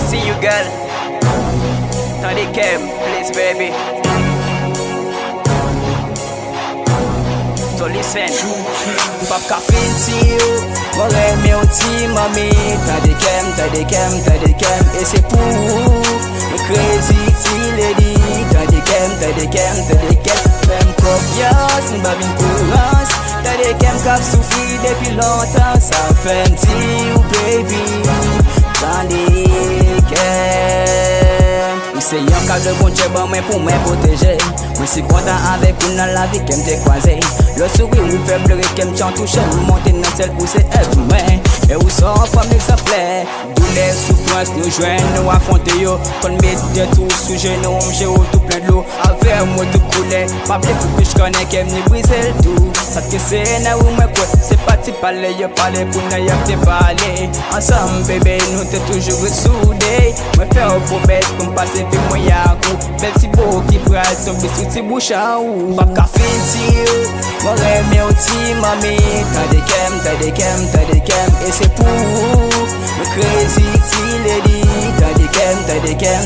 see you, girl. Tande, please, baby. So listen. Pap ka fin ti yo, mwen reme ou ti mami. Tande kem, e se pou mwen crazy ti lady. Tande kem, fem konfians, mwen ba vin kourans. Tande kem kap soufri depi lontan, sa fem ti ou baby. Tande kem, mwen se yon kap de bon Dieu ban mwen pou mwen proteje. Mwen si kontan avek ou nan la vi kem te kwaze. Le sourire ou fait pleurer qu'elle chante touche nous monter dans celle où c'est elle mais et où sont femme exemplaire douleur souffrance nous joindre nous affronter yo qu'on met de tout sous genou j'ai tout plein de l'eau avec moi tout couler pas plus que je connais qu'elle me briser tout parce que c'est là où moi quoi c'est parti parler yo parler pour n'a y a te parler ensemble bébé nous t'es toujours soudés moi faire au promesse pour me passer puis moi y'a coup belle si beau qui pral tomber sous tes bouches ou pas café mwen reme ou ti mami. Tande kem, e se pou mwen crazy ti lady. Tande kem,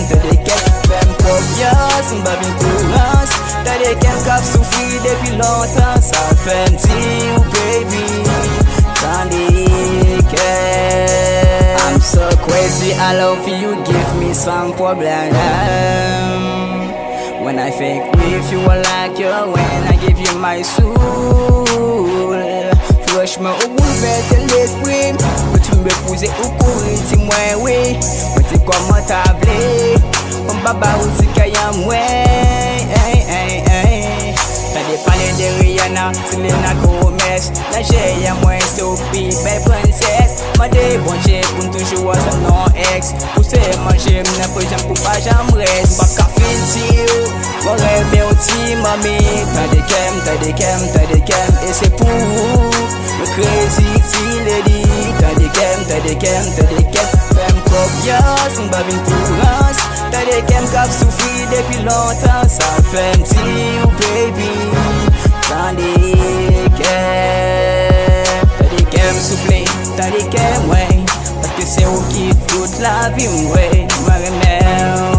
fem konfians, mwen ba vin kourans. Tande kem kap soufri depi lontan, sa fem ti ou baby. Tande kem, I'm so crazy, I love you, give me some problem. When I fake with you, I like you. When I give you my soul, franchement, au bouleverse l'esprit. Mais tu me pousses au courir, dis-moi oui. Mais tu comment t'as voulu? On baba ou tu cailles à moi. T'as des palais de Rihanna, Selena Gomez. La j'ai à moi, Sophie, belle princesse. M'a débranché pour toujours à son nom ex. Pousser manger, n'a pas jamais pour pas jamais reste. Pas qu'à finir, mwen reme ou ti mami. Tande kem, e se pou mwen crazy ti lady. Tande kem, fem konfians, mwen ba vin kourans. Tande kem kap soufri depi lontan, sa fem ti ou baby. Tande kem souple, tande kem, ouais. Parce que c'est ou qui toute la vie, ouais. Mwen reme